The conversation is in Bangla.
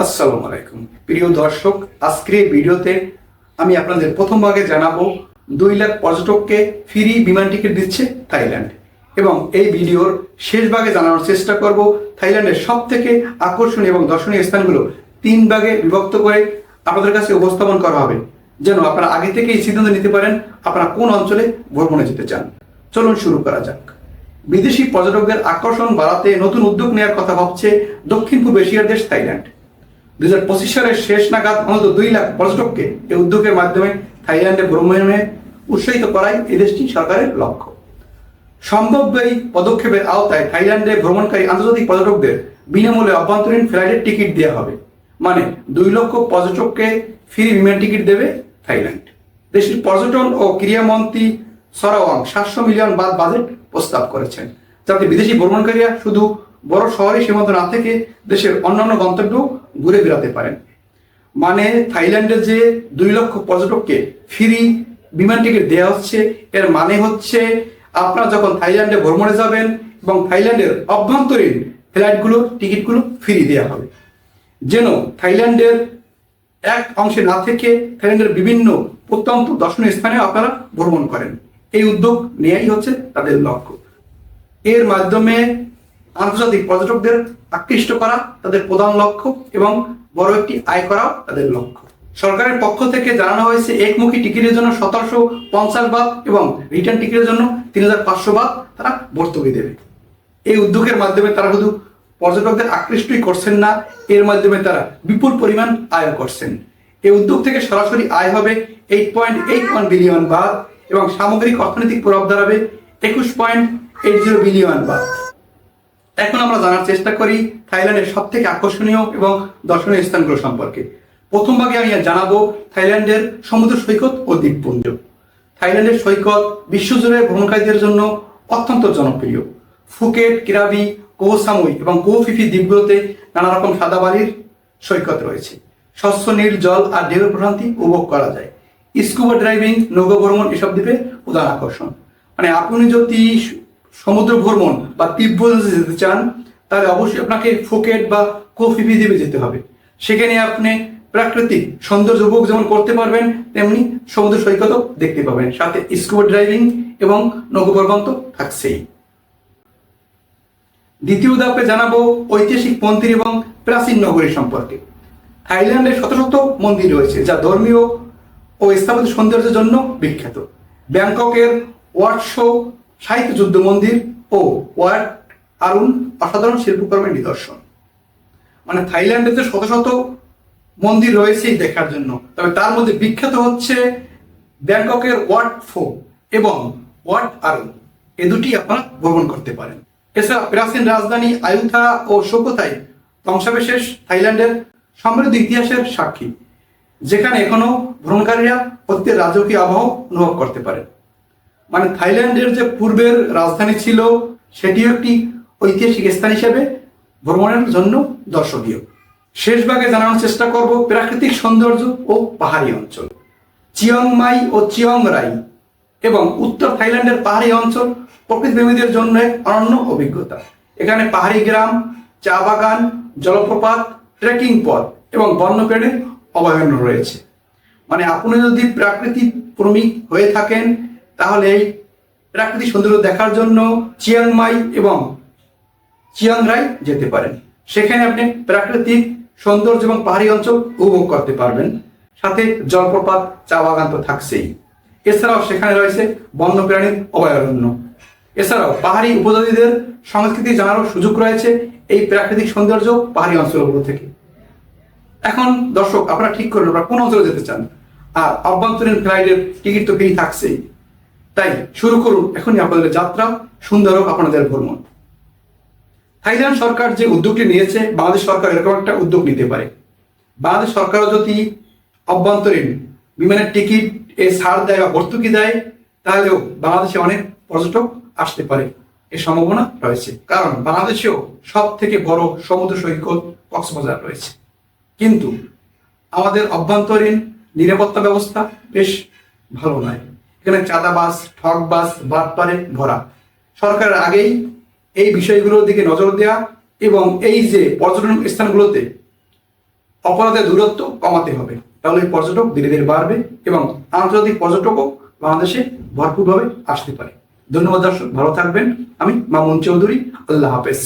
আসসালামু আলাইকুম প্রিয় দর্শক, আজকের এই ভিডিওতে আমি আপনাদের প্রথম ভাগে জানাবো 2 লাখ পর্যটককে ফ্রি বিমান টিকিট দিচ্ছে থাইল্যান্ড, এবং এই ভিডিওর শেষ ভাগে জানানোর চেষ্টা করব থাইল্যান্ডের সবথেকে আকর্ষণীয় এবং দর্শনীয় স্থানগুলো 3 ভাগে বিভক্ত করে আপনাদের কাছে উপস্থাপন করা হবে, যেন আপনারা আগে থেকেই সিদ্ধান্ত নিতে পারেন আপনারা কোন অঞ্চলে ভ্রমণে যেতে চান। চলুন শুরু করা যাক। বিদেশি পর্যটকদের আকর্ষণ বাড়াতে নতুন উদ্যোগ নেওয়ার কথা ভাবছে দক্ষিণ পূর্ব এশিয়ার দেশ থাইল্যান্ড। 2025 সালের শেষ নাগাদ অন্তত 2 লাখ পর্যটককে এই উদ্যোগের মাধ্যমে থাইল্যান্ডে ভ্রমণে উৎসাহিত করাই এই দেশটি সরকারের লক্ষ্য। সম্ভাব্য এই পদক্ষেপের আওতায় থাইল্যান্ডে ভ্রমণকারী আন্তর্জাতিক পর্যটকদের বিনামূল্যে অভ্যন্তরীণ ফ্লাইটের টিকিট দেওয়া হবে, মানে 2 লক্ষ পর্যটককে ফ্রি বিমান টিকিট দেবে থাইল্যান্ড। দেশের পর্যটন ও ক্রীড়ামন্ত্রী সরাওয়াং 700 মিলিয়ন বাদ বাজেট প্রস্তাব করেছেন, যাতে বিদেশি ভ্রমণকারীরা শুধু বড় শহরে সীমান্ত না থেকে দেশের অন্যান্য গন্তব্য ঘুরে বেড়াতে পারেন। মানে থাইল্যান্ডে যে 2 লক্ষ পর্যটককে ফ্রি বিমান টিকিট দেওয়া হচ্ছে, এর মানে হচ্ছে আপনারা যখন থাইল্যান্ডে ভ্রমণে যাবেন এবং থাইল্যান্ডের অভ্যন্তরীণ ফ্লাইটগুলোর টিকিটগুলো ফ্রি দেওয়া হবে, যেন থাইল্যান্ডের এক অংশে না থেকে থাইল্যান্ডের বিভিন্ন প্রত্যন্ত দর্শনীয় স্থানে আপনারা ভ্রমণ করেন। এই উদ্যোগ নেওয়াই হচ্ছে তাদের লক্ষ্য। এর মাধ্যমে আন্তর্জাতিক পর্যটকদের আকৃষ্ট করা তাদের প্রধান লক্ষ্য এবং বড় একটি আয় করাও তাদের লক্ষ্য। সরকারের পক্ষ থেকে জানানো হয়েছে একমুখী টিকিটের জন্য 1750 বাত এবং রিটার্ন টিকিটের জন্য 3500 বাত তারা ভর্তুকি দেবে। এই উদ্যোগের মাধ্যমে তারা শুধু পর্যটকদের আকৃষ্টই করছেন না, এর মাধ্যমে তারা বিপুল পরিমাণ আয় করছেন। এই উদ্যোগ থেকে সরাসরি আয় হবে 8.81 বিলিয়ন বাত এবং সামগ্রিক অর্থনৈতিক প্রভাব দাঁড়াবে 21.80 বিলিয়ন বাত। এখন আমরা জানার চেষ্টা করি থাইল্যান্ডের সব থেকে আকর্ষণীয় এবং দর্শনীয় স্থানগুলো সম্পর্কে। প্রথম ভাগে আমি জানাবো থাইল্যান্ডের সমুদ্র সৈকত ও দ্বীপপুঞ্জ। থাইল্যান্ডের সৈকত বিশ্বজুড়ে ভ্রমণকারীদের জন্য অত্যন্ত জনপ্রিয়। ফুকেট, কিরাবি, কোহ সামুই এবং কোহ ফিফি দ্বীপগুলোতে নানা রকম সাদা বালির সৈকত রয়েছে। স্বচ্ছ নীল জল আর ঢেউয়ের প্রশান্তি উপভোগ করা যায়। স্কুবা ড্রাইভিং, নৌকা ভ্রমণ এসব দ্বীপে প্রধান আকর্ষণ। মানে আপনি যদি সমুদ্র ভ্রমণ বা তিব্বতে যেতে চান, তাহলে অবশ্যই আপনাকে ফুকেট বা কোহ ফিফি দ্বীপে যেতে হবে। সেখানে আপনি প্রাকৃতিক সৌন্দর্য উপভোগ যেমন করতে পারবেন, তেমনি সমুদ্র সৈকতও দেখতে পাবেন, সাথে স্কুবা ড্রাইভিং এবং নৌকা ভ্রমণ তো থাকছেই। দ্বিতীয় ধাপে জানাবো ঐতিহাসিক মন্দির এবং প্রাচীন নগরী সম্পর্কে। থাইল্যান্ডে শত শত মন্দির রয়েছে যা ধর্মীয় ও স্থাপত্য সৌন্দর্যের জন্য বিখ্যাত। ব্যাংককের ওয়াট শো সাহিত্য যুদ্ধ মন্দির ও ওয়াট আরুন অসাধারণ শিল্পকর্মের নিদর্শন। মানে থাইল্যান্ডে যে শত শত মন্দির রয়েছে দেখার জন্য, তবে তার মধ্যে বিখ্যাত হচ্ছে ব্যাংককের ওয়াট ফো এবং ওয়াট আরুন, এ দুটি আপনারা ভ্রমণ করতে পারেন। এছাড়া প্রাচীন রাজধানী আয়ুথা ও সোকোথাই ধ্বংসাবশেষ থাইল্যান্ডের সমৃদ্ধ ইতিহাসের সাক্ষী, যেখানে এখনো ভ্রমণকারীরা অতীতের রাজকীয় আবহ অনুভব করতে পারে। মানে থাইল্যান্ডের যে পূর্বের রাজধানী ছিল, সেটিও একটি ঐতিহাসিক স্থান হিসেবে ভ্রমণের জন্য দর্শনীয়। শেষ ভাগে জানানোর চেষ্টা করব প্রাকৃতিক সৌন্দর্য ও পাহাড়ি অঞ্চল। চিয়ং মাই ও চিয়ং রাই এবং উত্তর থাইল্যান্ডের পাহাড়ি অঞ্চল প্রকৃতিপ্রেমীদের জন্য এক অনন্য অভিজ্ঞতা। এখানে পাহাড়ি গ্রাম, চা বাগান, জলপ্রপাত, ট্রেকিং পথ এবং বন্যপ্রাণীর অভয়ারণ্য রয়েছে। মানে আপনি যদি প্রাকৃতিক প্রেমী হয়ে থাকেন, তাহলে এই প্রাকৃতিক সৌন্দর্য দেখার জন্য চিয়াং মাই এবং চিয়াং রাই যেতে পারেন। সেখানে আপনি প্রাকৃতিক সৌন্দর্য এবং পাহাড়ি অঞ্চল উপভোগ করতে পারবেন, সাথে জলপ্রপাত, চা বাগান তো থাকছেই। এছাড়াও সেখানে রয়েছে বন্যপ্রাণীর অভয়ারণ্য। এছাড়াও পাহাড়ি উপজাতিদের সংস্কৃতি জানারও সুযোগ রয়েছে এই প্রাকৃতিক সৌন্দর্য পাহাড়ি অঞ্চলগুলো থেকে। এখন দর্শক, আপনারা ঠিক করুন আপনারা কোন অঞ্চলে যেতে চান, আর অভ্যন্তরীণ ফ্লাইটের টিকিট তো ফ্রি থাকছেই। তাই শুরু করুন এখনই আপনাদের যাত্রা, সুন্দর হোক আপনাদের ভ্রমণ। থাইল্যান্ড সরকার যে উদ্যোগটি নিয়েছে, বাংলাদেশ সরকার এরকম একটা উদ্যোগ নিতে পারে। বাংলাদেশ সরকারও যদি অভ্যন্তরীণ বিমানের টিকিট ছাড় দেয় বা ভর্তুকি দেয়, তাহলেও বাংলাদেশে অনেক পর্যটক আসতে পারে, এর সম্ভাবনা রয়েছে। কারণ বাংলাদেশেও সব থেকে বড় সমুদ্র সৈকত কক্সবাজার রয়েছে, কিন্তু আমাদের অভ্যন্তরীণ নিরাপত্তা ব্যবস্থা বেশ ভালো নয়। এখানে চাঁদাবাজ, ঠকবাজ, বাটপারে ভরা। সরকারের আগেই এই বিষয়গুলোর দিকে নজর দেওয়া এবং এই যে পর্যটন স্থানগুলোতে অপরাধের দূরত্ব কমাতে হবে, তাহলে পর্যটক ধীরে ধীরে বাড়বে এবং আন্তর্জাতিক পর্যটকও বাংলাদেশে ভরপুরভাবে আসতে পারে। ধন্যবাদ দর্শক, ভালো থাকবেন। আমি মামুন চৌধুরী, আল্লাহ হাফেজ।